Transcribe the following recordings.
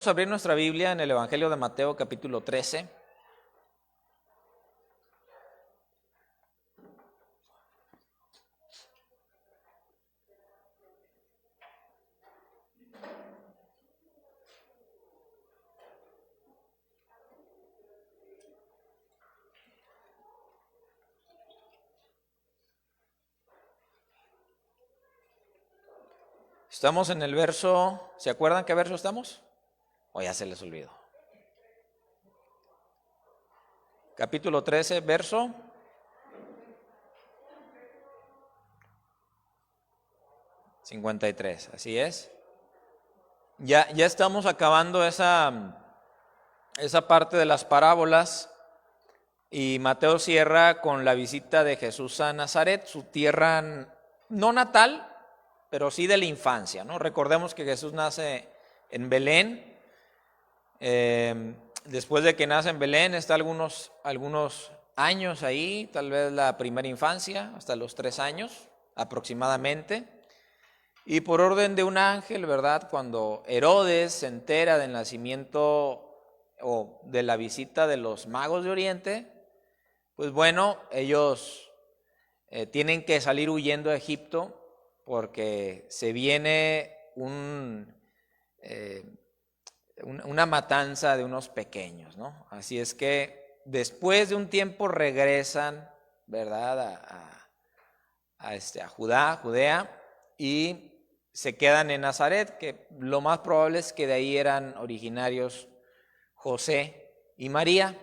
Vamos a abrir nuestra Biblia en el Evangelio de Mateo, capítulo 13. Estamos en el verso, ¿se acuerdan qué verso estamos? O ya se les olvidó. Capítulo 13, verso 53, así es. Ya estamos acabando esa parte de las parábolas y Mateo cierra con la visita de Jesús a Nazaret, su tierra no natal, pero sí de la infancia, ¿no? Recordemos que Jesús nace en Belén. Después de que nace en Belén, está algunos años ahí, tal vez la primera infancia, hasta los 3 años aproximadamente. Y por orden de un ángel, ¿verdad? Cuando Herodes se entera del nacimiento o de la visita de los magos de Oriente, pues bueno, ellos tienen que salir huyendo a Egipto porque se viene una matanza de unos pequeños, ¿no? Así es que después de un tiempo regresan, ¿verdad? A Judea, y se quedan en Nazaret, que lo más probable es que de ahí eran originarios José y María.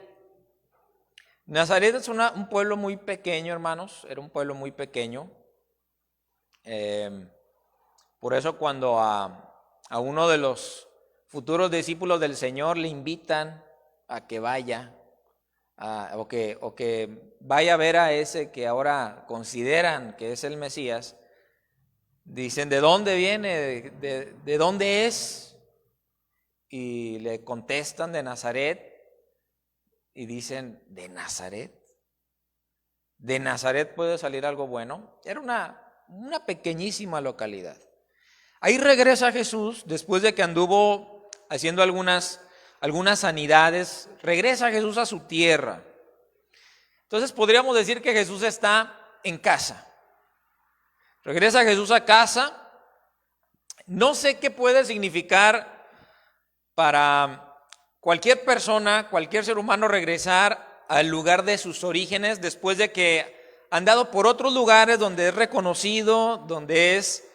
Nazaret es un pueblo muy pequeño, hermanos, era un pueblo muy pequeño. Por eso cuando a uno de los futuros discípulos del Señor le invitan a que vaya, o que vaya a ver a ese que ahora consideran que es el Mesías, dicen, ¿de dónde viene? ¿De dónde es? Y le contestan, de Nazaret, y dicen, ¿de Nazaret? ¿De Nazaret puede salir algo bueno? Era una pequeñísima localidad. Ahí regresa Jesús, después de que anduvo haciendo algunas sanidades, regresa Jesús a su tierra. Entonces podríamos decir que Jesús está en casa. Regresa Jesús a casa. No sé qué puede significar para cualquier persona, cualquier ser humano, regresar al lugar de sus orígenes después de que han andado por otros lugares donde es reconocido, donde es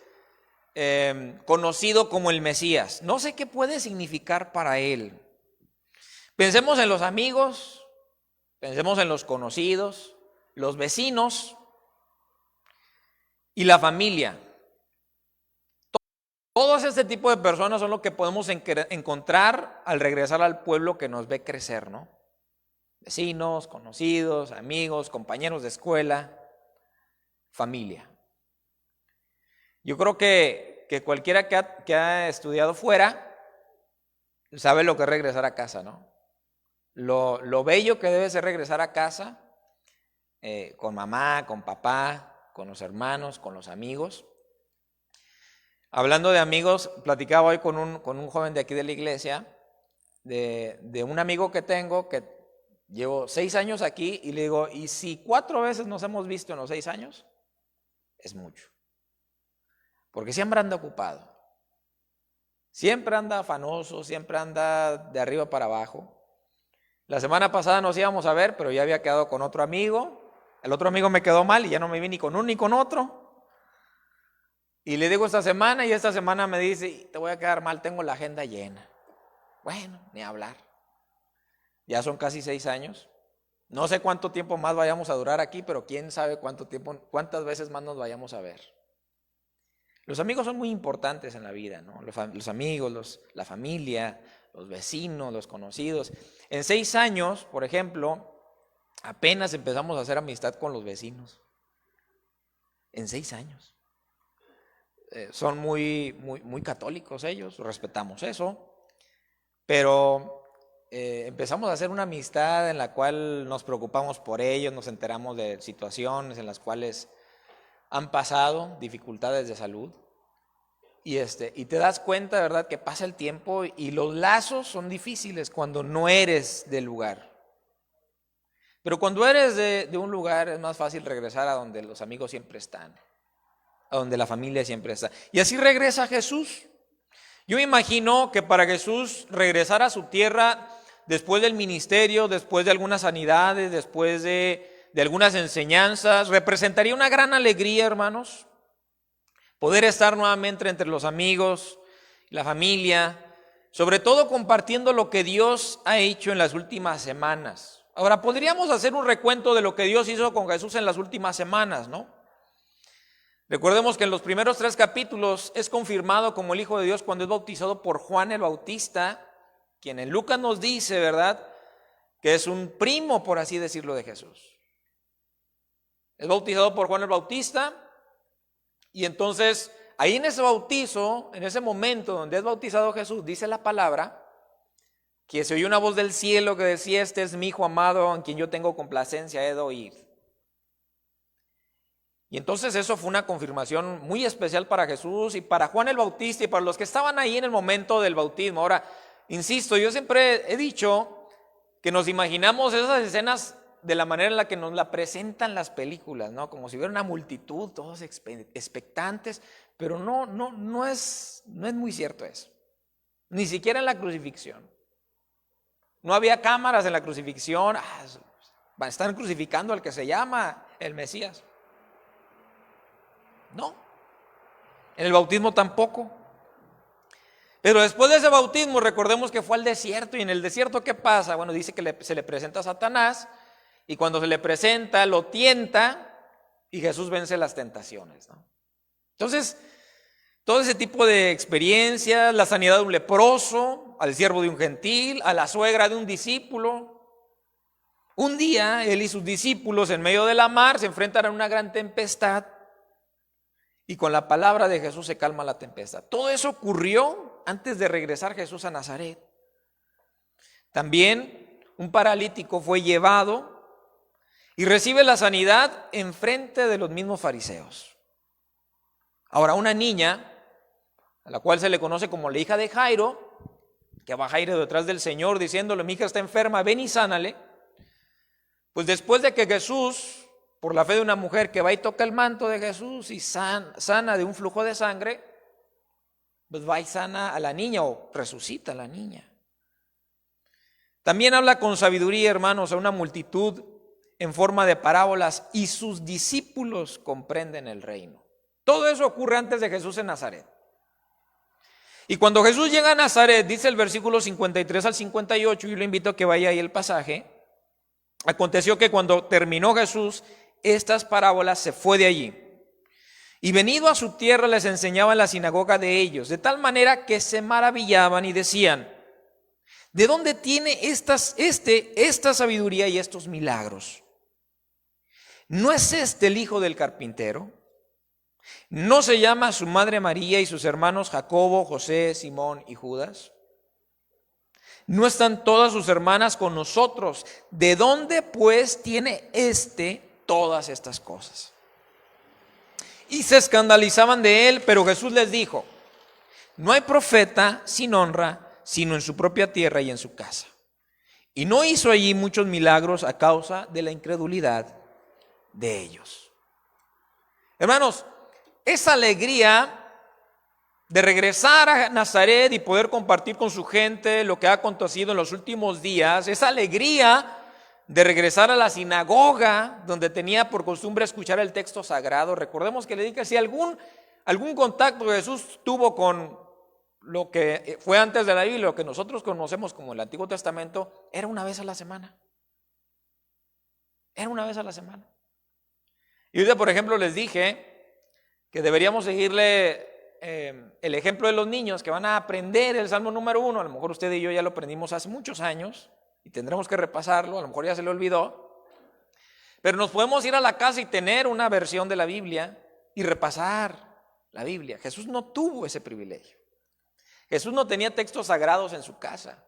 conocido como el Mesías. No sé qué puede significar para él. Pensemos en los amigos, pensemos en los conocidos, los vecinos y la familia. Todos este tipo de personas son lo que podemos encontrar al regresar al pueblo que nos ve crecer, ¿no? Vecinos, conocidos, amigos, compañeros de escuela, familia. Yo creo que cualquiera que ha estudiado fuera sabe lo que es regresar a casa, ¿no? Lo bello que debe ser regresar a casa, con mamá, con papá, con los hermanos, con los amigos. Hablando de amigos, platicaba hoy con un joven de aquí de la iglesia, de un amigo que tengo, que llevo 6 años aquí, y le digo, ¿y si 4 veces nos hemos visto en los 6 años? Es mucho. Porque siempre anda ocupado. Siempre anda afanoso, siempre anda de arriba para abajo. La semana pasada nos íbamos a ver, pero ya había quedado con otro amigo. El otro amigo me quedó mal y ya no me vi ni con uno ni con otro. Y le digo esta semana, y esta semana me dice, te voy a quedar mal, tengo la agenda llena. Bueno, ni hablar. Ya son casi 6 años. No sé cuánto tiempo más vayamos a durar aquí, pero quién sabe cuántas veces más nos vayamos a ver. Los amigos son muy importantes en la vida, ¿no? Los amigos, la familia, los vecinos, los conocidos. En 6 años, por ejemplo, apenas empezamos a hacer amistad con los vecinos. En 6 años. Son muy católicos ellos, respetamos eso, pero empezamos a hacer una amistad en la cual nos preocupamos por ellos, nos enteramos de situaciones en las cuales han pasado dificultades de salud. y te das cuenta, ¿verdad?, que pasa el tiempo y los lazos son difíciles cuando no eres del lugar. Pero cuando eres de un lugar es más fácil regresar a donde los amigos siempre están, a donde la familia siempre está. Y así regresa Jesús. Yo me imagino que para Jesús regresar a su tierra después del ministerio, después de algunas sanidades, después de algunas enseñanzas, representaría una gran alegría, hermanos. Poder estar nuevamente entre los amigos, la familia, sobre todo compartiendo lo que Dios ha hecho en las últimas semanas. Ahora, podríamos hacer un recuento de lo que Dios hizo con Jesús en las últimas semanas, ¿no? Recordemos que en los primeros 3 capítulos es confirmado como el Hijo de Dios cuando es bautizado por Juan el Bautista, quien en Lucas nos dice, ¿verdad?, que es un primo, por así decirlo, de Jesús. Es bautizado por Juan el Bautista. Y entonces, ahí en ese bautizo, en ese momento donde es bautizado Jesús, dice la palabra, que se oyó una voz del cielo que decía: este es mi Hijo amado, en quien yo tengo complacencia, he de oír. Y entonces eso fue una confirmación muy especial para Jesús y para Juan el Bautista y para los que estaban ahí en el momento del bautismo. Ahora, insisto, yo siempre he dicho que nos imaginamos esas escenas de la manera en la que nos la presentan las películas, ¿no? Como si hubiera una multitud, todos expectantes, pero no es muy cierto eso. Ni siquiera en la crucifixión. No había cámaras en la crucifixión. Están crucificando al que se llama el Mesías. No. En el bautismo tampoco. Pero después de ese bautismo, recordemos que fue al desierto. Y en el desierto, ¿qué pasa? Bueno, dice que se le presenta a Satanás. Y cuando se le presenta, lo tienta y Jesús vence las tentaciones, ¿no? Entonces, todo ese tipo de experiencias, la sanidad de un leproso, al siervo de un gentil, a la suegra de un discípulo. Un día, él y sus discípulos en medio de la mar se enfrentan a una gran tempestad y con la palabra de Jesús se calma la tempestad. Todo eso ocurrió antes de regresar Jesús a Nazaret. También un paralítico fue llevado y recibe la sanidad en frente de los mismos fariseos. Ahora, una niña, a la cual se le conoce como la hija de Jairo, que va Jairo detrás del Señor diciéndole: mi hija está enferma, ven y sánale. Pues después de que Jesús, por la fe de una mujer que va y toca el manto de Jesús y sana de un flujo de sangre, pues va y sana a la niña o resucita a la niña. También habla con sabiduría, hermanos, a una multitud en forma de parábolas y sus discípulos comprenden el reino. Todo eso ocurre antes de Jesús en Nazaret. Y cuando Jesús llega a Nazaret, dice el versículo 53 al 58, yo le invito a que vaya ahí el pasaje. Aconteció que cuando terminó Jesús estas parábolas, se fue de allí. Y venido a su tierra les enseñaba en la sinagoga de ellos, de tal manera que se maravillaban y decían: ¿de dónde tiene esta sabiduría y estos milagros? ¿No es este el hijo del carpintero? ¿No se llama su madre María y sus hermanos Jacobo, José, Simón y Judas? ¿No están todas sus hermanas con nosotros? ¿De dónde pues tiene todas estas cosas? Y se escandalizaban de él, pero Jesús les dijo: no hay profeta sin honra, sino en su propia tierra y en su casa. Y no hizo allí muchos milagros a causa de la incredulidad de ellos. Hermanos, esa alegría de regresar a Nazaret y poder compartir con su gente lo que ha acontecido en los últimos días, esa alegría de regresar a la sinagoga donde tenía por costumbre escuchar el texto sagrado. Recordemos que le dije que si algún contacto Jesús tuvo con lo que fue antes de la Biblia, lo que nosotros conocemos como el Antiguo Testamento, era una vez a la semana. Era una vez a la semana. Y hoy, por ejemplo, les dije que deberíamos seguirle el ejemplo de los niños que van a aprender el Salmo número 1. A lo mejor usted y yo ya lo aprendimos hace muchos años y tendremos que repasarlo, a lo mejor ya se le olvidó. Pero nos podemos ir a la casa y tener una versión de la Biblia y repasar la Biblia. Jesús no tuvo ese privilegio. Jesús no tenía textos sagrados en su casa.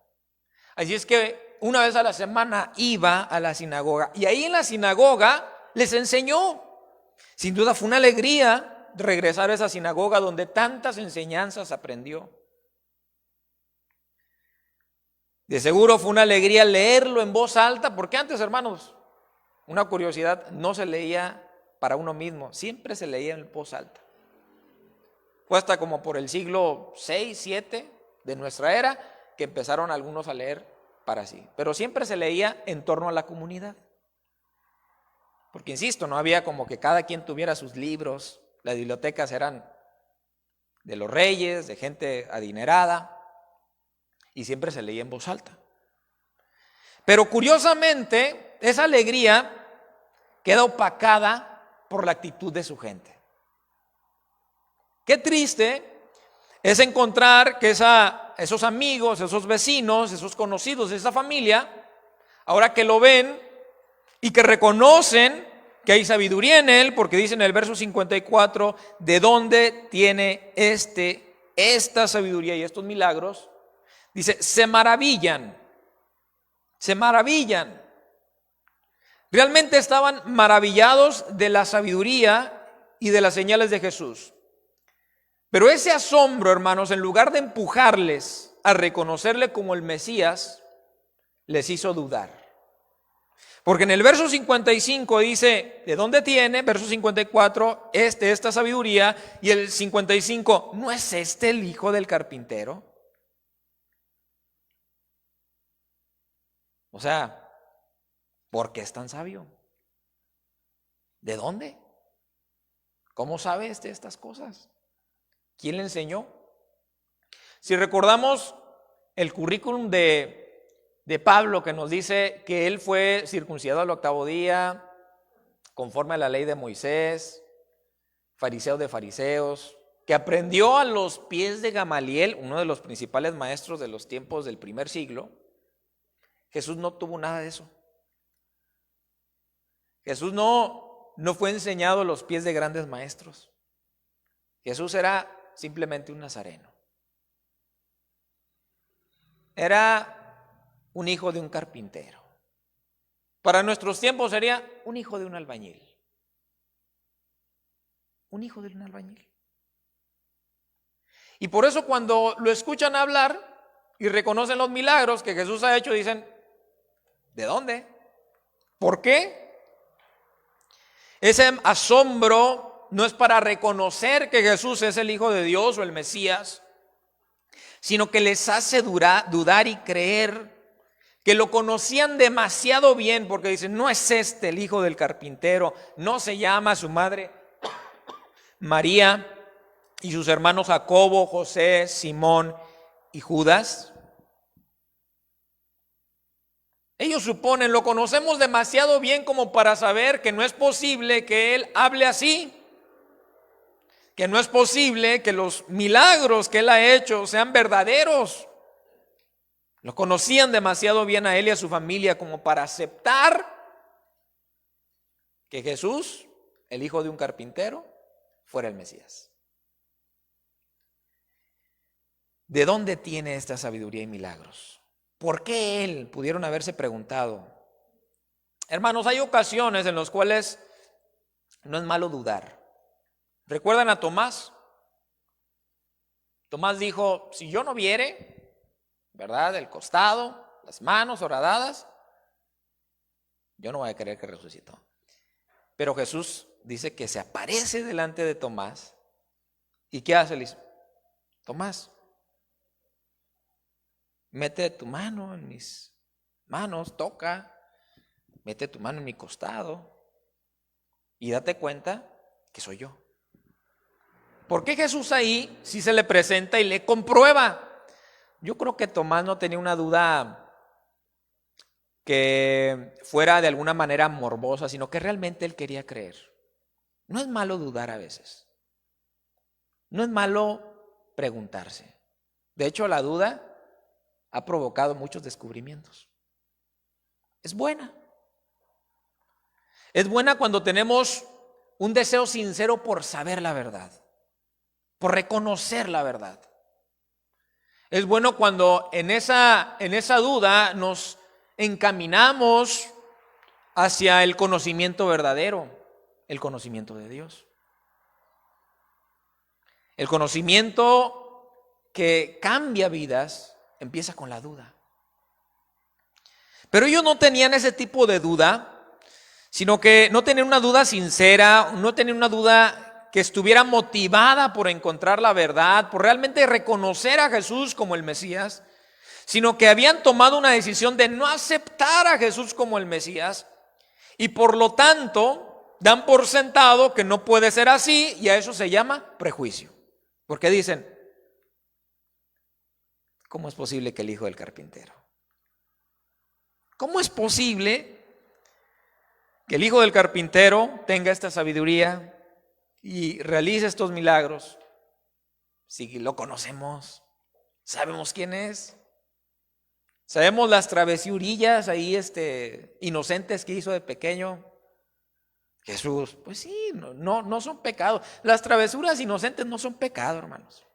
Así es que una vez a la semana iba a la sinagoga y ahí en la sinagoga les enseñó. Sin duda fue una alegría regresar a esa sinagoga donde tantas enseñanzas aprendió. De seguro fue una alegría leerlo en voz alta, porque antes, hermanos, una curiosidad, no se leía para uno mismo, siempre se leía en voz alta. Fue hasta como por el siglo VI, VII de nuestra era que empezaron algunos a leer para sí. Pero siempre se leía en torno a la comunidad. Porque insisto, no había como que cada quien tuviera sus libros, las bibliotecas eran de los reyes, de gente adinerada, y siempre se leía en voz alta. Pero curiosamente, esa alegría queda opacada por la actitud de su gente. Qué triste es encontrar que esos amigos, esos vecinos, esos conocidos de esa familia, ahora que lo ven y que reconocen que hay sabiduría en él, porque dice en el verso 54, ¿de dónde tiene esta sabiduría y estos milagros? Dice, se maravillan. Realmente estaban maravillados de la sabiduría y de las señales de Jesús. Pero ese asombro, hermanos, en lugar de empujarles a reconocerle como el Mesías, les hizo dudar. Porque en el verso 55 dice, ¿de dónde tiene? Verso 54, esta sabiduría. Y el 55, ¿no es este el hijo del carpintero? O sea, ¿por qué es tan sabio? ¿De dónde? ¿Cómo sabe estas cosas? ¿Quién le enseñó? Si recordamos el currículum de Pablo, que nos dice que él fue circuncidado al 8º día, conforme a la ley de Moisés, fariseo de fariseos, que aprendió a los pies de Gamaliel, uno de los principales maestros de los tiempos del primer siglo. Jesús no tuvo nada de eso. Jesús no fue enseñado a los pies de grandes maestros. Jesús era simplemente un nazareno. Era un hijo de un carpintero. Para nuestros tiempos sería un hijo de un albañil. Un hijo de un albañil. Y por eso cuando lo escuchan hablar y reconocen los milagros que Jesús ha hecho, dicen, ¿de dónde? ¿Por qué? Ese asombro no es para reconocer que Jesús es el Hijo de Dios o el Mesías, sino que les hace dudar y creer que lo conocían demasiado bien, porque dicen, no es este el hijo del carpintero, no se llama su madre María y sus hermanos Jacobo, José, Simón y Judas. Ellos suponen, lo conocemos demasiado bien como para saber que no es posible que él hable así, que no es posible que los milagros que él ha hecho sean verdaderos. Lo conocían demasiado bien a él y a su familia como para aceptar que Jesús, el hijo de un carpintero, fuera el Mesías. ¿De dónde tiene esta sabiduría y milagros? ¿Por qué él? Pudieron haberse preguntado. Hermanos, hay ocasiones en las cuales no es malo dudar. ¿Recuerdan a Tomás? Tomás dijo, si yo no viere, ¿verdad? El costado, las manos horadadas, yo no voy a creer que resucitó. Pero Jesús dice que se aparece delante de Tomás. ¿Y qué hace? Le dice, Tomás, mete tu mano en mis manos, toca, mete tu mano en mi costado y date cuenta que soy yo. ¿Por qué Jesús ahí sí se le presenta y le comprueba? Yo creo que Tomás no tenía una duda que fuera de alguna manera morbosa, sino que realmente él quería creer. No es malo dudar a veces. No es malo preguntarse. De hecho, la duda ha provocado muchos descubrimientos. Es buena. Es buena cuando tenemos un deseo sincero por saber la verdad, por reconocer la verdad. Es bueno cuando en esa duda nos encaminamos hacia el conocimiento verdadero, el conocimiento de Dios. El conocimiento que cambia vidas empieza con la duda. Pero ellos no tenían ese tipo de duda, sino que no tenían una duda sincera, no tenían una duda que estuviera motivada por encontrar la verdad, por realmente reconocer a Jesús como el Mesías, sino que habían tomado una decisión de no aceptar a Jesús como el Mesías y por lo tanto dan por sentado que no puede ser así, y a eso se llama prejuicio. Porque dicen, ¿cómo es posible que el hijo del carpintero? ¿Cómo es posible que el hijo del carpintero tenga esta sabiduría y realice estos milagros? Si lo conocemos, sabemos quién es, sabemos las travesurillas ahí inocentes que hizo de pequeño. Jesús, pues sí, no son pecados. Las travesuras inocentes no son pecado, hermanos.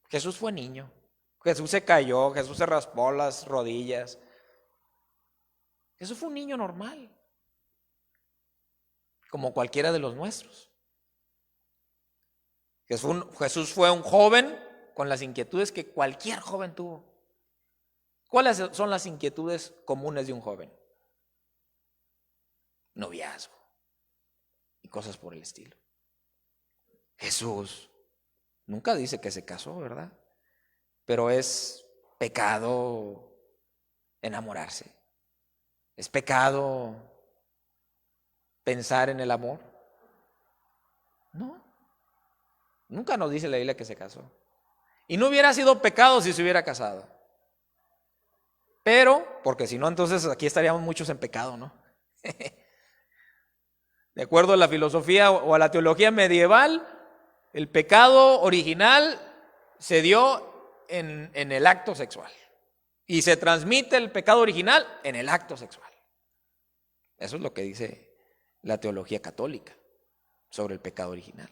Jesús fue niño, Jesús se cayó, Jesús se raspó las rodillas. Jesús fue un niño normal, como cualquiera de los nuestros. Jesús fue un joven con las inquietudes que cualquier joven tuvo. ¿Cuáles son las inquietudes comunes de un joven? Noviazgo y cosas por el estilo. Jesús nunca dice que se casó, ¿verdad? Pero es pecado enamorarse. ¿Es pecado pensar en el amor? No. Nunca nos dice la Biblia que se casó. Y no hubiera sido pecado si se hubiera casado. Pero, porque si no, entonces aquí estaríamos muchos en pecado, ¿no? De acuerdo a la filosofía o a la teología medieval, el pecado original se dio en el acto sexual. Y se transmite el pecado original en el acto sexual. Eso es lo que dice la teología católica sobre el pecado original.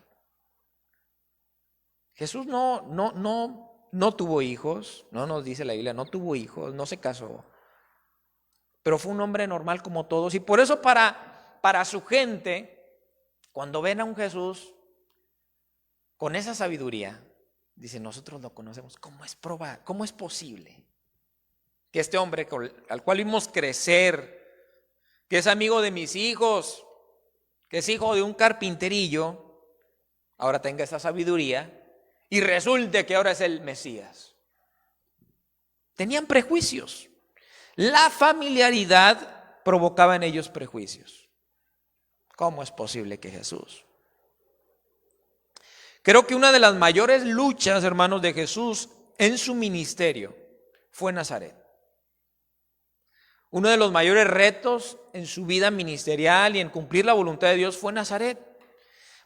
Jesús no tuvo hijos, no nos dice la Biblia, no tuvo hijos, no se casó, pero fue un hombre normal como todos. Y por eso para su gente, cuando ven a un Jesús con esa sabiduría, dicen, nosotros lo conocemos. ¿Cómo es posible que este hombre al cual vimos crecer, que es amigo de mis hijos, que es hijo de un carpinterillo, ahora tenga esa sabiduría y resulte que ahora es el Mesías? Tenían prejuicios. La familiaridad provocaba en ellos prejuicios. ¿Cómo es posible que Jesús? Creo que una de las mayores luchas, hermanos, de Jesús en su ministerio fue Nazaret. Uno de los mayores retos en su vida ministerial y en cumplir la voluntad de Dios fue Nazaret.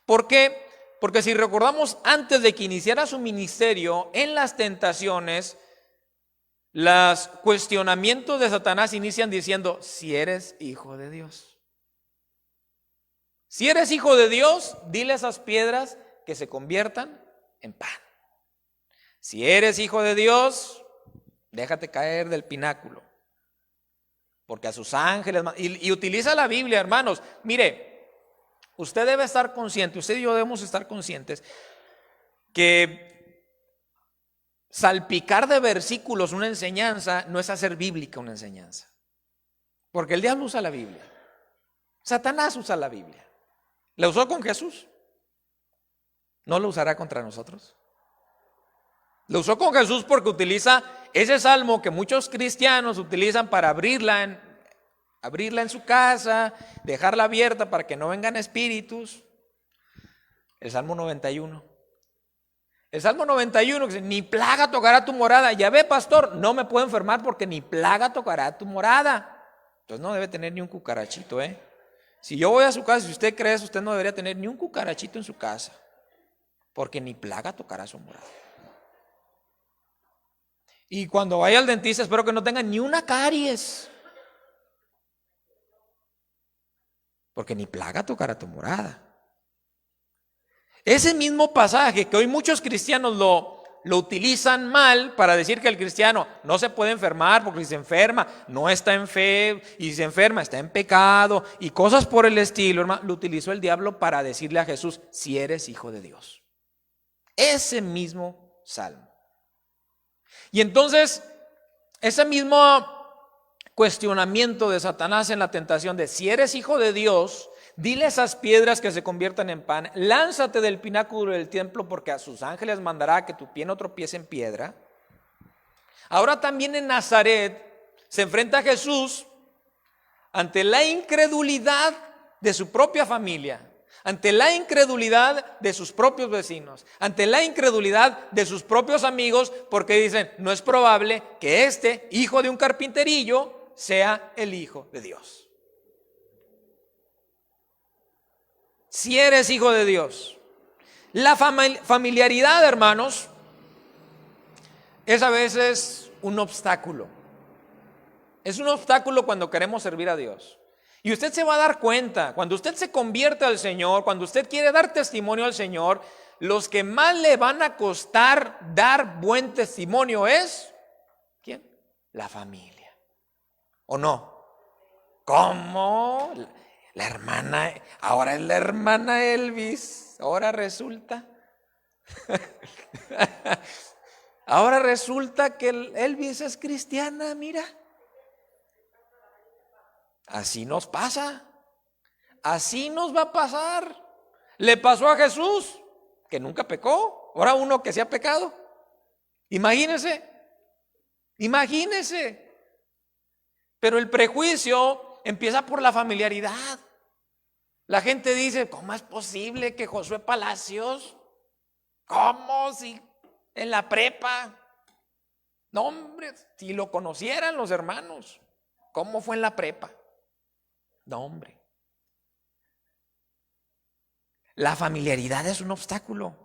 ¿Por qué? Porque si recordamos, antes de que iniciara su ministerio, en las tentaciones, los cuestionamientos de Satanás inician diciendo, si eres hijo de Dios. Si eres hijo de Dios, dile a esas piedras que se conviertan en pan. Si eres hijo de Dios, déjate caer del pináculo. Porque a sus ángeles, y utiliza la Biblia, hermanos. Mire, usted debe estar consciente, usted y yo debemos estar conscientes que salpicar de versículos una enseñanza no es hacer bíblica una enseñanza. Porque el diablo usa la Biblia. Satanás usa la Biblia. La usó con Jesús. ¿No lo usará contra nosotros? Lo usó con Jesús porque utiliza ese salmo que muchos cristianos utilizan para abrirla en su casa, dejarla abierta para que no vengan espíritus. El Salmo 91. El Salmo 91 que dice, ni plaga tocará tu morada. Ya ve, pastor, no me puedo enfermar porque ni plaga tocará tu morada. Entonces no debe tener ni un cucarachito, Si yo voy a su casa, si usted cree eso, usted no debería tener ni un cucarachito en su casa, porque ni plaga tocará su morada. Y cuando vaya al dentista, espero que no tenga ni una caries, porque ni plaga tocará tu morada. Ese mismo pasaje que hoy muchos cristianos lo utilizan mal para decir que el cristiano no se puede enfermar, porque si se enferma no está en fe, y si se enferma está en pecado y cosas por el estilo, hermano, lo utilizó el diablo para decirle a Jesús, si eres hijo de Dios. Ese mismo salmo. Y entonces, ese mismo cuestionamiento de Satanás en la tentación de si eres hijo de Dios, dile a esas piedras que se conviertan en pan, lánzate del pináculo del templo porque a sus ángeles mandará que tu pie no tropiece en piedra. Ahora también en Nazaret se enfrenta a Jesús ante la incredulidad de su propia familia, ante la incredulidad de sus propios vecinos, ante la incredulidad de sus propios amigos, porque dicen, no es probable que este hijo de un carpinterillo sea el Hijo de Dios. Si eres hijo de Dios, la familiaridad, hermanos, es a veces un obstáculo. Es un obstáculo cuando queremos servir a Dios. Y usted se va a dar cuenta, cuando usted se convierte al Señor, cuando usted quiere dar testimonio al Señor, los que más le van a costar dar buen testimonio es, ¿quién? La familia. ¿O no? ¿Cómo? La hermana, ahora es la hermana Elvis, ahora resulta. Ahora resulta que Elvis es cristiana, mira. Así nos pasa, así nos va a pasar. Le pasó a Jesús, que nunca pecó, ahora uno que se ha pecado. Imagínese. Pero el prejuicio empieza por la familiaridad. La gente dice, ¿cómo es posible que Josué Palacios? ¿Cómo? Si en la prepa. No, hombre, si lo conocieran los hermanos, ¿cómo fue en la prepa? No, hombre. La familiaridad es un obstáculo.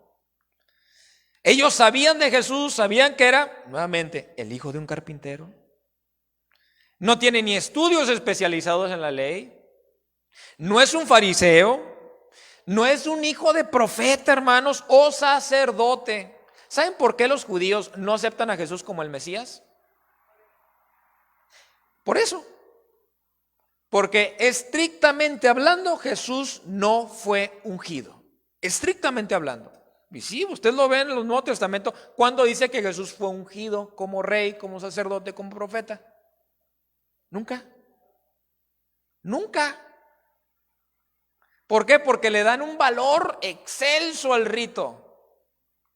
Ellos sabían de Jesús, sabían que era, nuevamente, el hijo de un carpintero. No tiene ni estudios especializados en la ley. No es un fariseo. No es un hijo de profeta, hermanos, o sacerdote. ¿Saben por qué los judíos no aceptan a Jesús como el Mesías? Por eso. Porque estrictamente hablando, Jesús no fue ungido. Estrictamente hablando. Y sí, usted lo ve en el Nuevo Testamento, cuando dice que Jesús fue ungido como rey, como sacerdote, como profeta. Nunca. Nunca. ¿Por qué? Porque le dan un valor excelso al rito.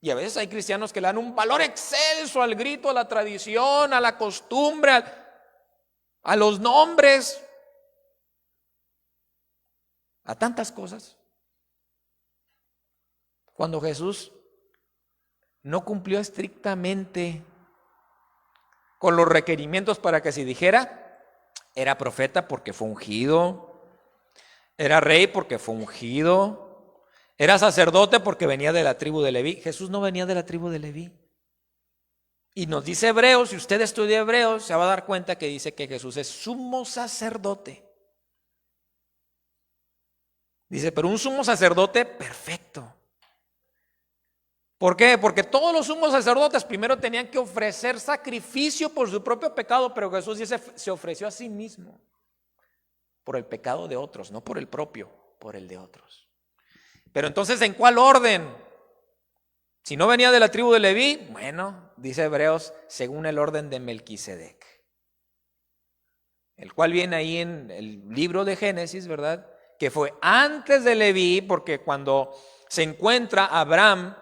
Y a veces hay cristianos que le dan un valor excelso al grito, a la tradición, a la costumbre, a los nombres, a tantas cosas. Cuando Jesús no cumplió estrictamente con los requerimientos para que se dijera, era profeta porque fue ungido, era rey porque fue ungido, era sacerdote porque venía de la tribu de Leví. Jesús no venía de la tribu de Leví. Y nos dice Hebreos, si usted estudia Hebreos, se va a dar cuenta que dice que Jesús es sumo sacerdote. Dice, pero un sumo sacerdote perfecto. ¿Por qué? Porque todos los sumos sacerdotes primero tenían que ofrecer sacrificio por su propio pecado, pero Jesús se ofreció a sí mismo por el pecado de otros, no por el propio, por el de otros. Pero entonces, ¿en cuál orden? Si no venía de la tribu de Leví, bueno, dice Hebreos, según el orden de Melquisedec, el cual viene ahí en el libro de Génesis, ¿verdad? Que fue antes de Leví, porque cuando se encuentra Abraham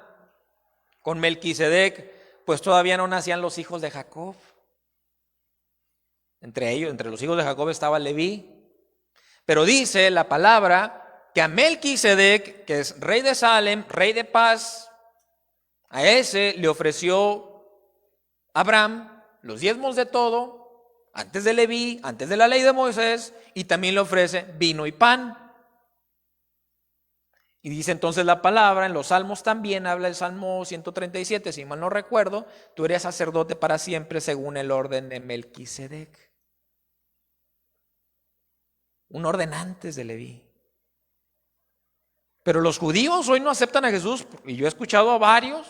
con Melquisedec, pues todavía no nacían los hijos de Jacob. Entre ellos, entre los hijos de Jacob estaba Leví. Pero dice la palabra que a Melquisedec, que es rey de Salem, rey de paz, a ese le ofreció Abraham los diezmos de todo, antes de Leví, antes de la ley de Moisés, y también le ofrece vino y pan. Y dice entonces la palabra, en los salmos también habla el Salmo 137, si mal no recuerdo, tú eres sacerdote para siempre según el orden de Melquisedec. Un orden antes de Leví. Pero los judíos hoy no aceptan a Jesús, y yo he escuchado a varios,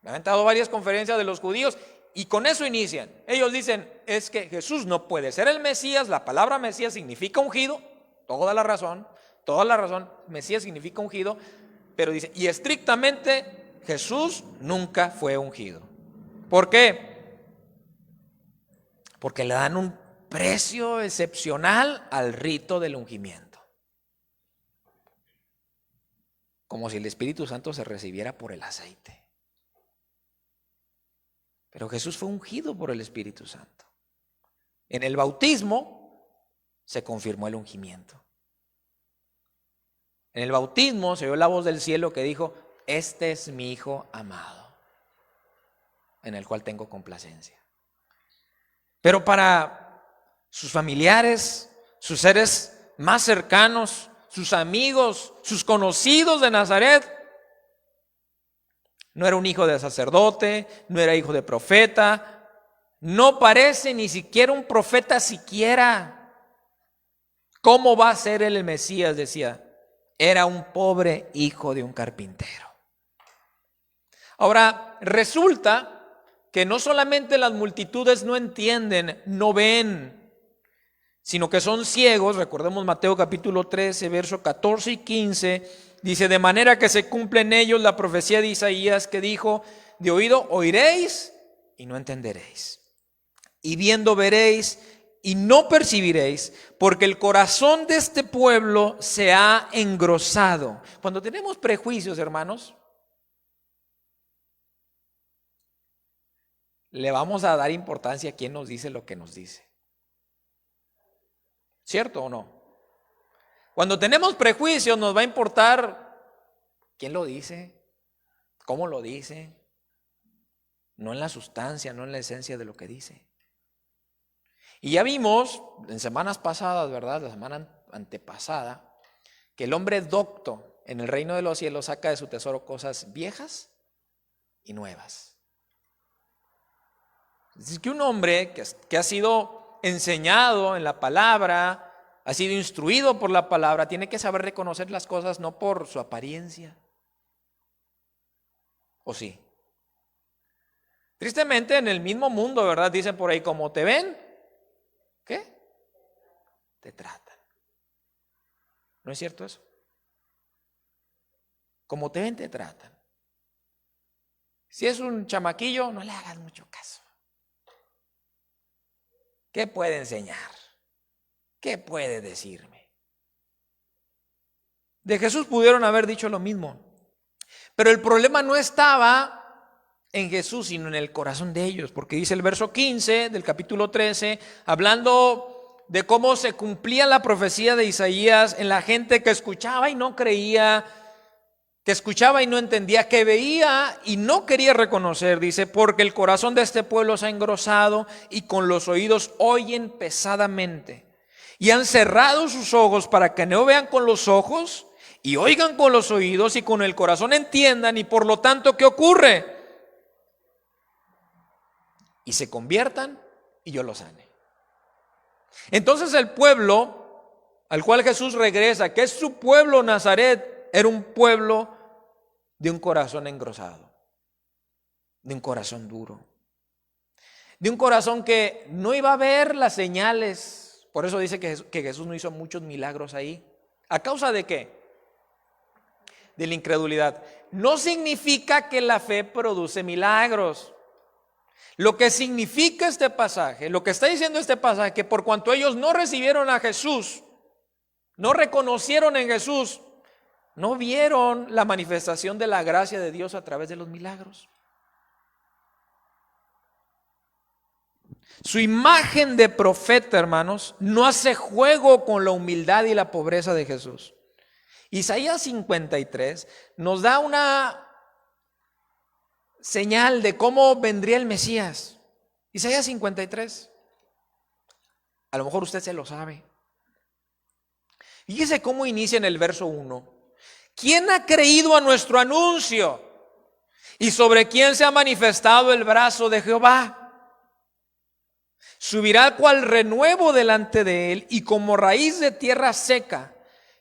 me han dado varias conferencias de los judíos, y con eso inician. Ellos dicen, es que Jesús no puede ser el Mesías, la palabra Mesías significa ungido, toda la razón, Mesías significa ungido, pero dice, y estrictamente Jesús nunca fue ungido. ¿Por qué? Porque le dan un precio excepcional al rito del ungimiento. Como si el Espíritu Santo se recibiera por el aceite. Pero Jesús fue ungido por el Espíritu Santo. En el bautismo se confirmó el ungimiento. En el bautismo se oyó la voz del cielo que dijo: este es mi Hijo amado, en el cual tengo complacencia. Pero para sus familiares, sus seres más cercanos, sus amigos, sus conocidos de Nazaret, no era un hijo de sacerdote, no era hijo de profeta, no parece ni siquiera un profeta siquiera. ¿Cómo va a ser él el Mesías? Decía. Era un pobre hijo de un carpintero. Ahora, resulta que no solamente las multitudes no entienden, no ven, sino que son ciegos. Recordemos Mateo capítulo 13, versos 14 y 15. Dice: de manera que se cumple en ellos la profecía de Isaías que dijo: de oído oiréis y no entenderéis, y viendo veréis y no percibiréis, porque el corazón de este pueblo se ha engrosado. Cuando tenemos prejuicios, hermanos, le vamos a dar importancia a quien nos dice lo que nos dice. ¿Cierto o no? Cuando tenemos prejuicios nos va a importar quién lo dice, cómo lo dice, no en la sustancia, no en la esencia de lo que dice. Y ya vimos en semanas pasadas, ¿verdad? La semana antepasada, que el hombre docto en el reino de los cielos saca de su tesoro cosas viejas y nuevas. Es decir, que un hombre que ha sido enseñado en la palabra, ha sido instruido por la palabra, tiene que saber reconocer las cosas no por su apariencia. ¿O sí? Tristemente en el mismo mundo, ¿verdad? Dicen por ahí: como te ven, ¿qué? Te tratan. ¿No es cierto eso? Como te ven, te tratan. Si es un chamaquillo, no le hagas mucho caso. ¿Qué puede enseñar? ¿Qué puede decirme? De Jesús pudieron haber dicho lo mismo. Pero el problema no estaba en Jesús, sino en el corazón de ellos. Porque dice el verso 15 del capítulo 13, hablando de cómo se cumplía la profecía de Isaías en la gente que escuchaba y no creía, que escuchaba y no entendía, que veía y no quería reconocer. Dice: porque el corazón de este pueblo se ha engrosado y con los oídos oyen pesadamente, y han cerrado sus ojos para que no vean con los ojos y oigan con los oídos y con el corazón entiendan, y por lo tanto, ¿qué ocurre? Y se conviertan y yo los sane. Entonces el pueblo al cual Jesús regresa, que es su pueblo Nazaret, era un pueblo de un corazón engrosado, de un corazón duro, de un corazón que no iba a ver las señales. Por eso dice que Jesús no hizo muchos milagros ahí. ¿A causa de qué? De la incredulidad. No significa que la fe produce milagros. Lo que significa este pasaje, lo que está diciendo este pasaje, que por cuanto ellos no recibieron a Jesús, no reconocieron en Jesús, no vieron la manifestación de la gracia de Dios a través de los milagros. Su imagen de profeta, hermanos, no hace juego con la humildad y la pobreza de Jesús. Isaías 53 nos da una señal de cómo vendría el Mesías. Isaías 53. A lo mejor usted se lo sabe. Fíjese cómo inicia en el verso 1. ¿Quién ha creído a nuestro anuncio? ¿Y sobre quién se ha manifestado el brazo de Jehová? Subirá cual renuevo delante de él, y como raíz de tierra seca.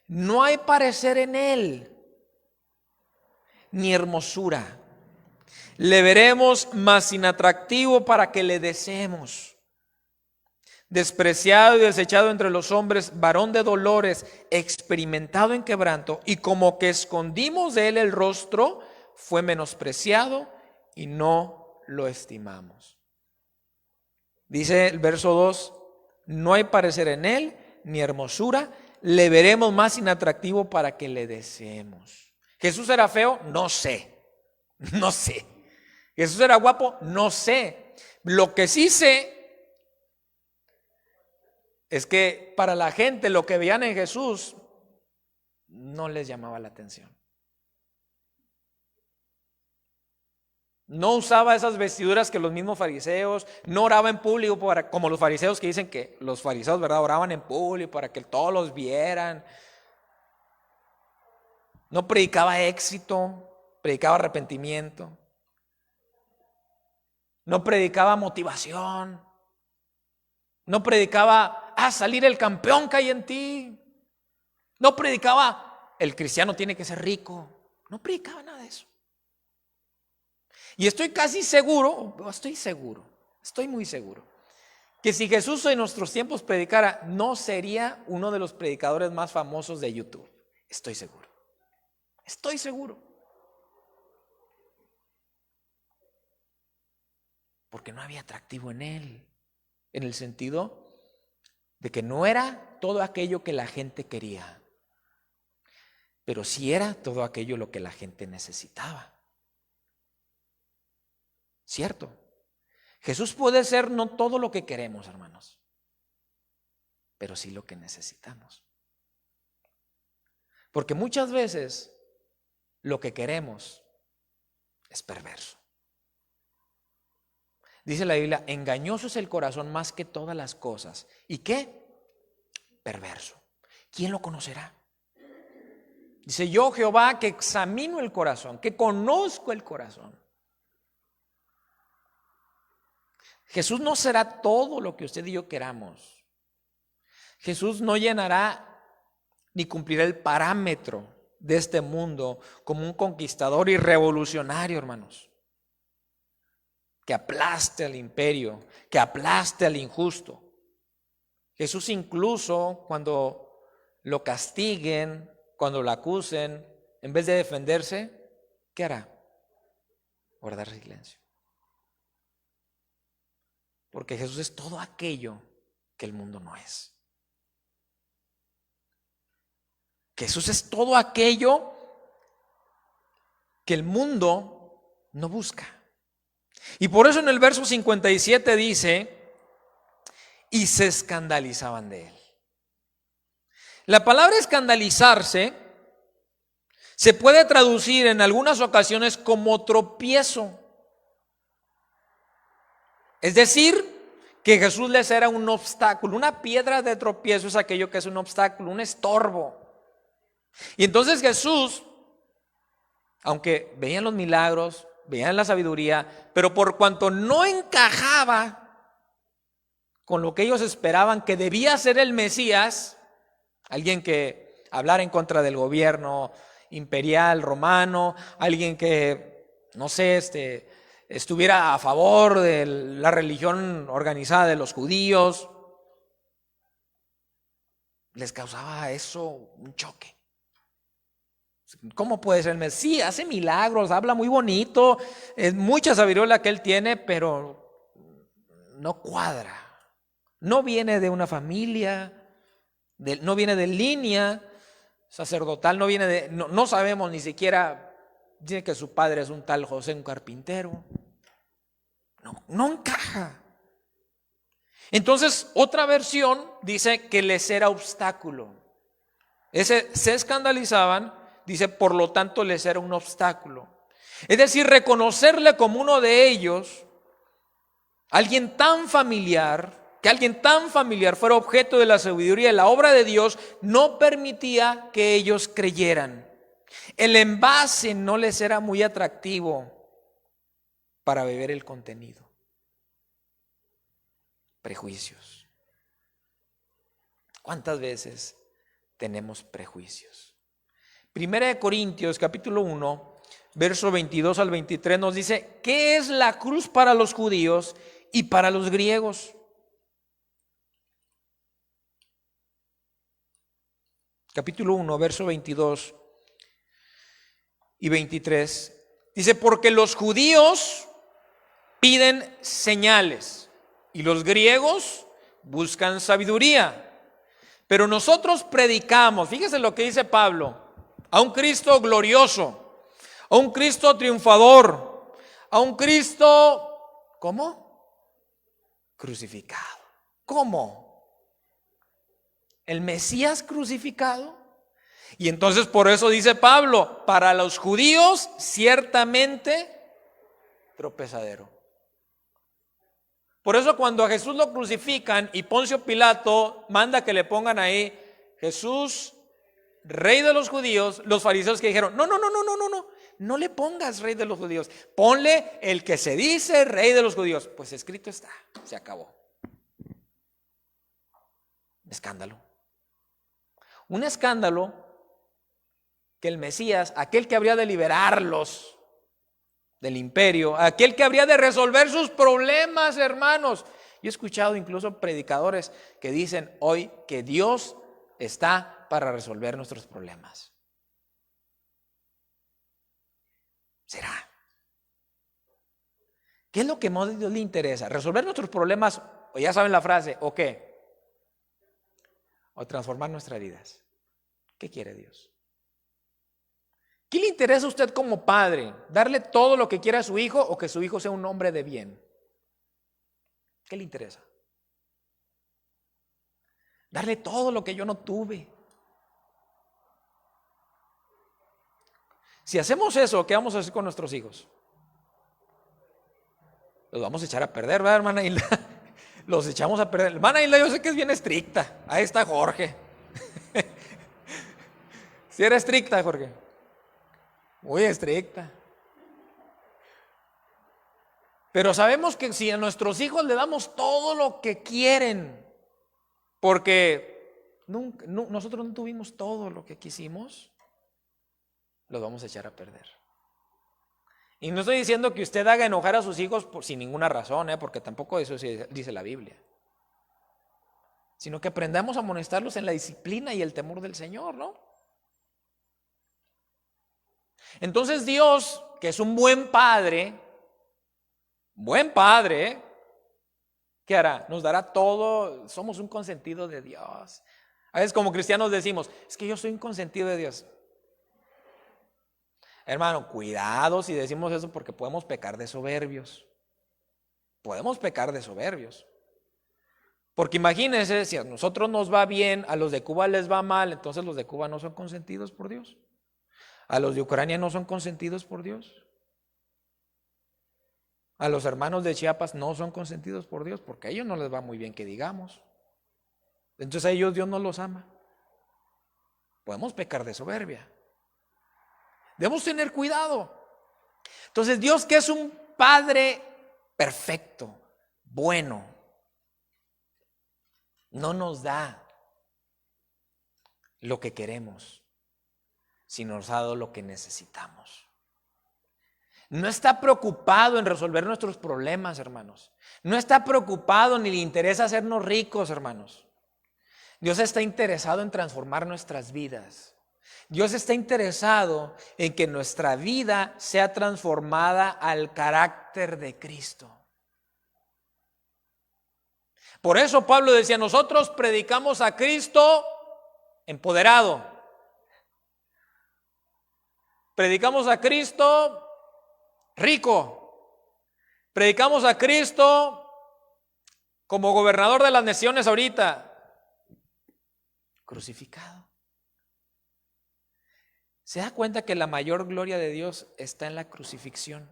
No hay parecer en él, ni hermosura. Le veremos, mas sin atractivo para que le deseemos. Despreciado y desechado entre los hombres, varón de dolores, experimentado en quebranto, y como que escondimos de él el rostro, fue menospreciado y no lo estimamos. Dice el verso 2, no hay parecer en él, ni hermosura, le veremos más inatractivo para que le deseemos. ¿Jesús era feo? No sé. ¿Jesús era guapo? No sé. Lo que sí sé es que para la gente lo que veían en Jesús no les llamaba la atención. No usaba esas vestiduras que los mismos fariseos, no oraba en público como los fariseos que dicen que los fariseos, ¿verdad?, oraban en público para que todos los vieran. No predicaba éxito, predicaba arrepentimiento. No predicaba motivación. No predicaba, salir el campeón que hay en ti. No predicaba, el cristiano tiene que ser rico. No predicaba nada de eso. Y estoy muy seguro, que si Jesús en nuestros tiempos predicara, no sería uno de los predicadores más famosos de YouTube. Estoy seguro. Porque no había atractivo en él, en el sentido de que no era todo aquello que la gente quería, pero sí era todo aquello lo que la gente necesitaba. ¿Cierto? Jesús puede ser no todo lo que queremos, hermanos, pero sí lo que necesitamos. Porque muchas veces lo que queremos es perverso. Dice la Biblia, engañoso es el corazón más que todas las cosas. ¿Y qué? Perverso. ¿Quién lo conocerá? Dice, yo Jehová que examino el corazón, que conozco el corazón. Jesús no será todo lo que usted y yo queramos. Jesús no llenará ni cumplirá el parámetro de este mundo como un conquistador y revolucionario, hermanos, que aplaste al imperio, que aplaste al injusto. Jesús incluso cuando lo castiguen, cuando lo acusen, en vez de defenderse, ¿qué hará? Guardar silencio. Porque Jesús es todo aquello que el mundo no es. Jesús es todo aquello que el mundo no busca. Y por eso en el verso 57 dice, y se escandalizaban de él. La palabra escandalizarse se puede traducir en algunas ocasiones como tropiezo. Es decir, que Jesús les era un obstáculo. Una piedra de tropiezo es aquello que es un obstáculo, un estorbo. Y entonces Jesús, aunque veían los milagros, veían la sabiduría, pero por cuanto no encajaba con lo que ellos esperaban que debía ser el Mesías, alguien que hablara en contra del gobierno imperial romano, alguien que, no sé, estuviera a favor de la religión organizada de los judíos, les causaba eso un choque. ¿Cómo puede ser el Mesías? Sí, hace milagros, habla muy bonito, es mucha sabiduría la que él tiene, pero no cuadra. No viene de una familia, no viene de línea sacerdotal, no sabemos ni siquiera. Dice que su padre es un tal José, un carpintero. No encaja. Entonces, otra versión dice que les era obstáculo. Se escandalizaban, dice, por lo tanto les era un obstáculo. Es decir, reconocerle como uno de ellos, alguien tan familiar, que alguien tan familiar fuera objeto de la sabiduría de la obra de Dios, no permitía que ellos creyeran. El envase no les era muy atractivo para beber el contenido. Prejuicios. ¿Cuántas veces tenemos prejuicios? Primera de Corintios, capítulo 1, verso 22 al 23 nos dice, ¿qué es la cruz para los judíos y para los griegos? Capítulo 1, verso 22 y 23. Dice, porque los judíos piden señales y los griegos buscan sabiduría. Pero nosotros predicamos, fíjese lo que dice Pablo, a un Cristo glorioso, a un Cristo triunfador, a un Cristo, ¿cómo? Crucificado. ¿Cómo? ¿El Mesías crucificado? Y entonces por eso dice Pablo, para los judíos ciertamente tropezadero. Por eso cuando a Jesús lo crucifican y Poncio Pilato manda que le pongan ahí Jesús, rey de los judíos, los fariseos que dijeron, no le pongas rey de los judíos, ponle el que se dice rey de los judíos. Pues escrito está, se acabó. Escándalo. Un escándalo que el Mesías, aquel que habría de liberarlos del imperio, aquel que habría de resolver sus problemas, hermanos. Yo he escuchado incluso predicadores que dicen hoy que Dios está para resolver nuestros problemas. ¿Será? ¿Qué es lo que más a Dios le interesa? ¿Resolver nuestros problemas, o ya saben la frase, o qué? ¿O transformar nuestras vidas? ¿Qué quiere Dios? ¿Qué le interesa a usted como padre? ¿Darle todo lo que quiera a su hijo o que su hijo sea un hombre de bien? ¿Qué le interesa? Darle todo lo que yo no tuve. Si hacemos eso, ¿qué vamos a hacer con nuestros hijos? Los vamos a echar a perder, ¿verdad, hermana Hilda? Los echamos a perder. Hermana Hilda, yo sé que es bien estricta. Ahí está Jorge. ¿Sí era estricta, Jorge? Muy estricta. Pero sabemos que si a nuestros hijos le damos todo lo que quieren, porque nosotros no tuvimos todo lo que quisimos, los vamos a echar a perder. Y no estoy diciendo que usted haga enojar a sus hijos sin ninguna razón, porque tampoco eso dice la Biblia. Sino que aprendamos a amonestarlos en la disciplina y el temor del Señor, ¿no? Entonces Dios, que es un buen padre, ¿qué hará? Nos dará todo. Somos un consentido de Dios. A veces como cristianos decimos, es que yo soy un consentido de Dios. Hermano, cuidado si decimos eso, porque podemos pecar de soberbios. Porque imagínense, si a nosotros nos va bien, a los de Cuba les va mal, entonces los de Cuba no son consentidos por Dios. A los de Ucrania no son consentidos por Dios. A los hermanos de Chiapas no son consentidos por Dios, porque a ellos no les va muy bien que digamos. Entonces a ellos Dios no los ama. Podemos pecar de soberbia. Debemos tener cuidado. Entonces Dios, que es un Padre perfecto, bueno, no nos da lo que queremos, sino nos ha dado lo que necesitamos. No está preocupado en resolver nuestros problemas, hermanos. No está preocupado ni le interesa hacernos ricos, hermanos. Dios está interesado en transformar nuestras vidas. Dios está interesado en que nuestra vida sea transformada al carácter de Cristo. Por eso Pablo decía, nosotros predicamos a Cristo empoderado. Predicamos a Cristo rico. Predicamos a Cristo como gobernador de las naciones ahorita, crucificado. ¿Se da cuenta que la mayor gloria de Dios está en la crucifixión?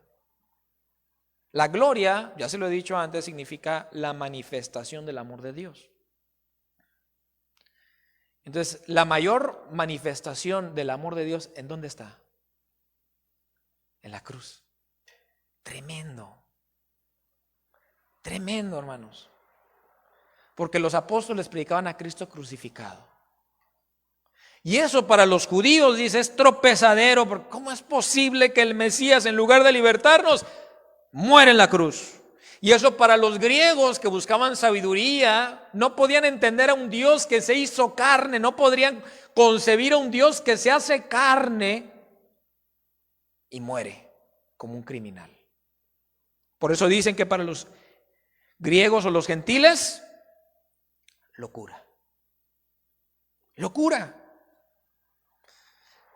La gloria, ya se lo he dicho antes, significa la manifestación del amor de Dios. Entonces, la mayor manifestación del amor de Dios, ¿en dónde está? En la cruz. Tremendo. Tremendo, hermanos. Porque los apóstoles predicaban a Cristo crucificado. Y eso para los judíos, dice, es tropezadero, porque ¿cómo es posible que el Mesías, en lugar de libertarnos, muere en la cruz? Y eso para los griegos que buscaban sabiduría, no podían entender a un Dios que se hizo carne, no podrían concebir a un Dios que se hace carne y muere como un criminal. Por eso dicen que para los griegos o los gentiles, locura. Locura.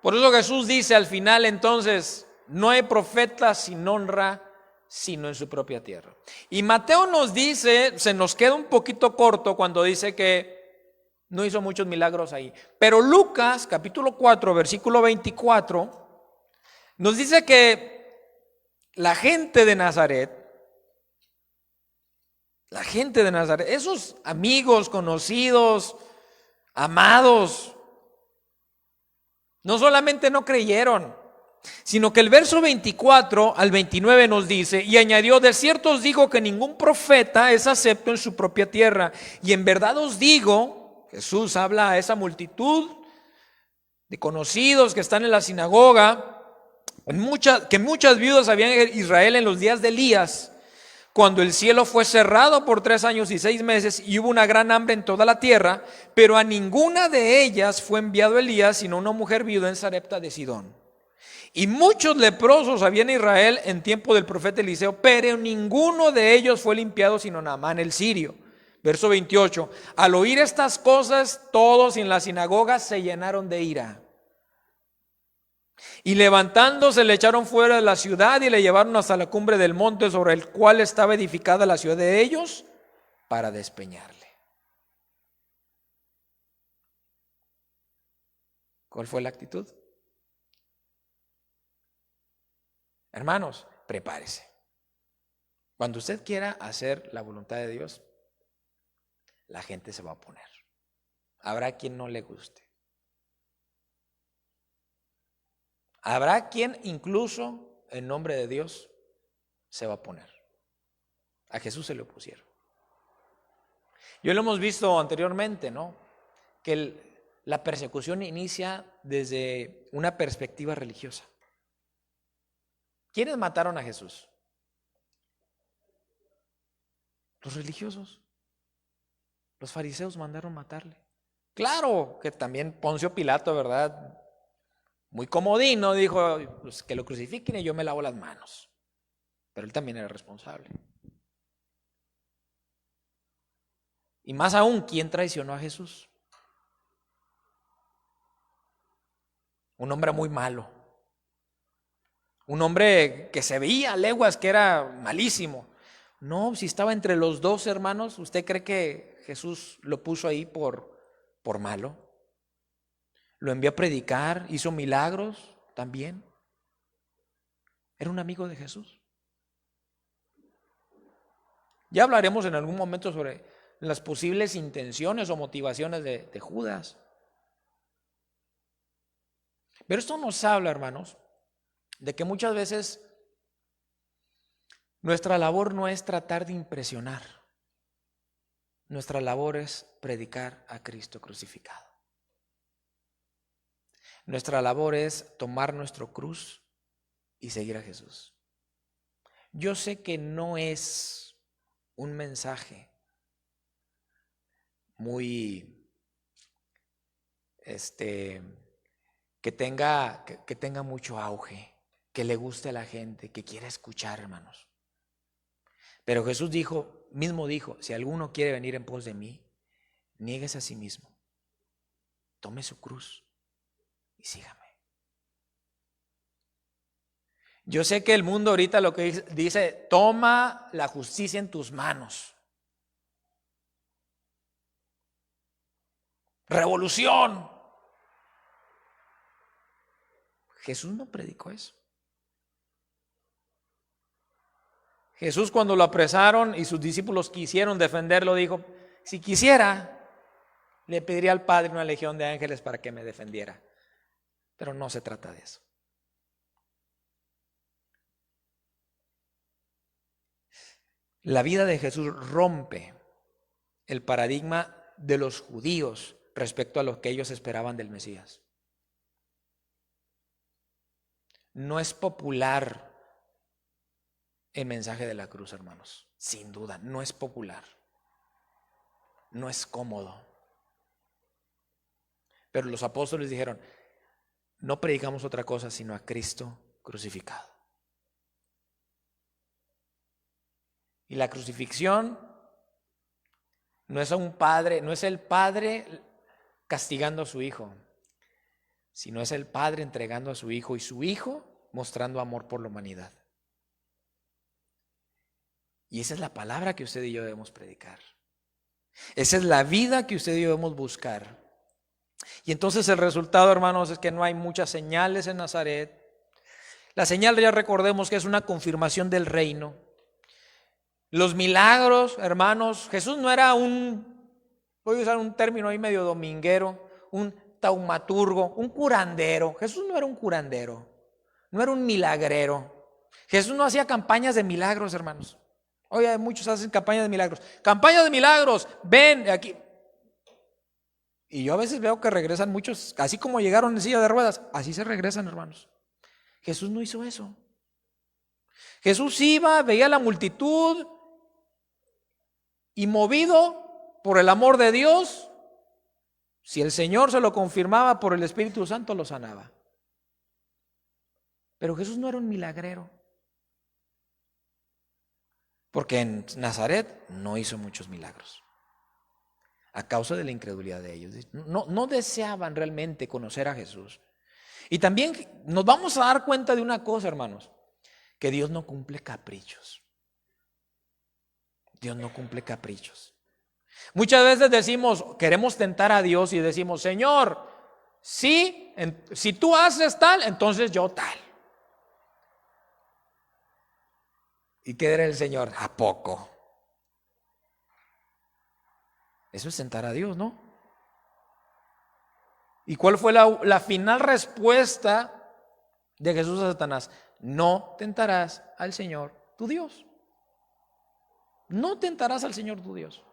Por eso Jesús dice al final entonces, no hay profeta sin honra, sino en su propia tierra. Y Mateo nos dice, se nos queda un poquito corto cuando dice que no hizo muchos milagros ahí. Pero Lucas, capítulo 4, versículo 24, nos dice que la gente de Nazaret, esos amigos, conocidos, amados, no solamente no creyeron, sino que el verso 24 al 29 nos dice, y añadió, de cierto os digo que ningún profeta es acepto en su propia tierra, y en verdad os digo, Jesús habla a esa multitud de conocidos que están en la sinagoga, que muchas viudas había en Israel en los días de Elías, cuando el cielo fue cerrado por 3 años y 6 meses y hubo una gran hambre en toda la tierra, pero a ninguna de ellas fue enviado Elías, sino una mujer viuda en Sarepta de Sidón. Y muchos leprosos había en Israel en tiempo del profeta Eliseo, pero ninguno de ellos fue limpiado sino Naamán el sirio. Verso 28, al oír estas cosas, todos en la sinagoga se llenaron de ira. Y levantándose le echaron fuera de la ciudad y le llevaron hasta la cumbre del monte sobre el cual estaba edificada la ciudad de ellos para despeñarle. ¿Cuál fue la actitud? Hermanos, prepárese. Cuando usted quiera hacer la voluntad de Dios, la gente se va a oponer. Habrá quien no le guste. Habrá quien incluso en nombre de Dios se va a oponer. A Jesús se le opusieron. Yo lo hemos visto anteriormente, ¿no? Que la persecución inicia desde una perspectiva religiosa. ¿Quiénes mataron a Jesús? Los religiosos. Los fariseos mandaron matarle. Claro que también Poncio Pilato, ¿verdad? Muy comodino, dijo, pues que lo crucifiquen y yo me lavo las manos. Pero él también era responsable. Y más aún, ¿quién traicionó a Jesús? Un hombre muy malo. Un hombre que se veía a leguas que era malísimo. No, si estaba entre los dos hermanos, ¿usted cree que Jesús lo puso ahí por malo? Lo envió a predicar, hizo milagros también. Era un amigo de Jesús. Ya hablaremos en algún momento sobre las posibles intenciones o motivaciones de Judas. Pero esto nos habla, hermanos, de que muchas veces nuestra labor no es tratar de impresionar. Nuestra labor es predicar a Cristo crucificado. Nuestra labor es tomar nuestra cruz y seguir a Jesús. Yo sé que no es un mensaje muy que tenga mucho auge, que le guste a la gente, que quiera escuchar, hermanos. Pero Jesús mismo dijo, si alguno quiere venir en pos de mí, niéguese a sí mismo, tome su cruz y sígame. Yo sé que el mundo ahorita lo que dice, toma la justicia en tus manos. Revolución. Jesús no predicó eso. Jesús, cuando lo apresaron y sus discípulos quisieron defenderlo, dijo, si quisiera, le pediría al Padre una legión de ángeles para que me defendiera. Pero no se trata de eso. La vida de Jesús rompe el paradigma de los judíos respecto a lo que ellos esperaban del Mesías. No es popular el mensaje de la cruz, hermanos. Sin duda, no es popular. No es cómodo. Pero los apóstoles dijeron, no predicamos otra cosa sino a Cristo crucificado. Y la crucifixión no es un padre, no es el padre castigando a su hijo, sino es el padre entregando a su hijo y su hijo mostrando amor por la humanidad. Y esa es la palabra que usted y yo debemos predicar. Esa es la vida que usted y yo debemos buscar. Y entonces el resultado, hermanos, es que no hay muchas señales en Nazaret. La señal, ya recordemos, que es una confirmación del reino. Los milagros, hermanos, Jesús no era voy a usar un término ahí medio dominguero, un taumaturgo, un curandero. Jesús no era un curandero, no era un milagrero. Jesús no hacía campañas de milagros, hermanos. Oye, muchos hacen campañas de milagros. Campañas de milagros, ven aquí. Y yo a veces veo que regresan muchos, así como llegaron en silla de ruedas, así se regresan, hermanos. Jesús no hizo eso. Jesús iba, veía la multitud y movido por el amor de Dios, si el Señor se lo confirmaba por el Espíritu Santo, lo sanaba. Pero Jesús no era un milagrero, porque en Nazaret no hizo muchos milagros a causa de la incredulidad de ellos. No deseaban realmente conocer a Jesús. Y también nos vamos a dar cuenta de una cosa, hermanos, que Dios no cumple caprichos. Dios no cumple caprichos. Muchas veces decimos, queremos tentar a Dios y decimos, Señor, si tú haces tal, entonces yo tal. ¿Y qué era el Señor? ¿A poco? Eso es tentar a Dios, ¿no? ¿Y cuál fue la final respuesta de Jesús a Satanás? No tentarás al Señor tu Dios. No tentarás al Señor tu Dios.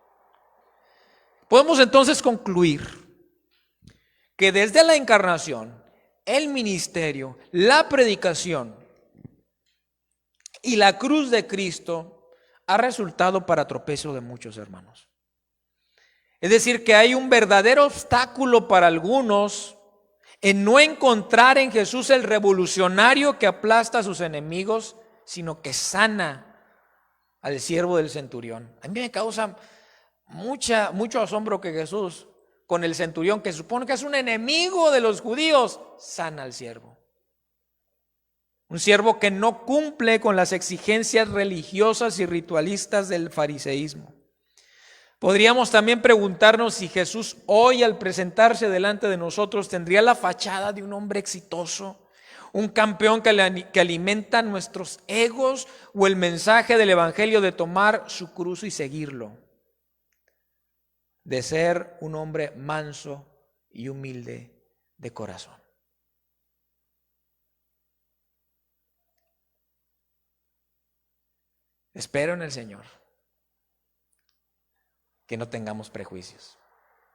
Podemos entonces concluir que desde la encarnación, el ministerio, la predicación y la cruz de Cristo ha resultado para tropiezo de muchos hermanos. Es decir, que hay un verdadero obstáculo para algunos en no encontrar en Jesús el revolucionario que aplasta a sus enemigos, sino que sana al siervo del centurión. A mí me causa mucho asombro que Jesús, con el centurión, que supone que es un enemigo de los judíos, sana al siervo. Un siervo que no cumple con las exigencias religiosas y ritualistas del fariseísmo. Podríamos también preguntarnos si Jesús hoy, al presentarse delante de nosotros, tendría la fachada de un hombre exitoso, un campeón que alimenta nuestros egos, o el mensaje del evangelio de tomar su cruz y seguirlo, de ser un hombre manso y humilde de corazón. Espero en el Señor que no tengamos prejuicios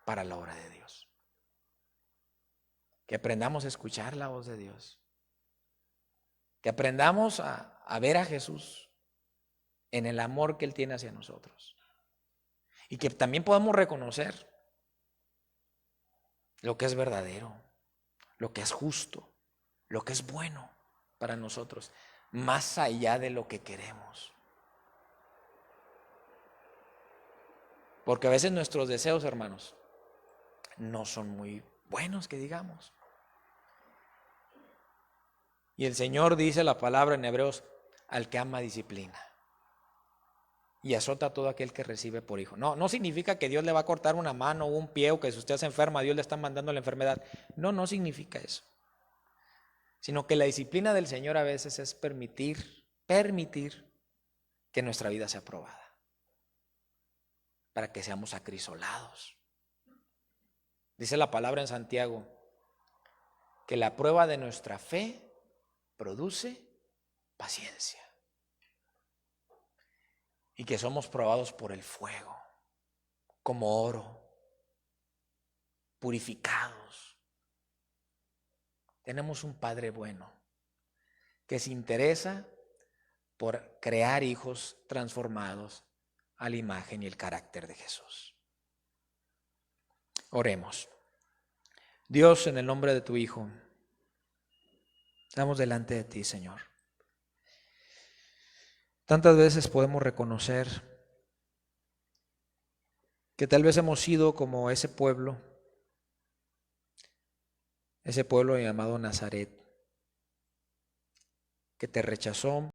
para la obra de Dios, que aprendamos a escuchar la voz de Dios, que aprendamos a ver a Jesús en el amor que Él tiene hacia nosotros, y que también podamos reconocer lo que es verdadero, lo que es justo, lo que es bueno para nosotros, más allá de lo que queremos. Porque a veces nuestros deseos, hermanos, no son muy buenos, que digamos. Y el Señor dice la palabra en Hebreos, al que ama disciplina y azota a todo aquel que recibe por hijo. No significa que Dios le va a cortar una mano o un pie, o que si usted se enferma, Dios le está mandando la enfermedad. No significa eso. Sino que la disciplina del Señor a veces es permitir que nuestra vida sea probada, para que seamos acrisolados. Dice la palabra en Santiago que la prueba de nuestra fe produce paciencia, y que somos probados por el fuego, como oro, purificados. Tenemos un Padre bueno que se interesa por crear hijos transformados a la imagen y el carácter de Jesús. Oremos. Dios, en el nombre de tu Hijo, estamos delante de ti, Señor. Tantas veces podemos reconocer que tal vez hemos sido como ese pueblo llamado Nazaret, que te rechazó,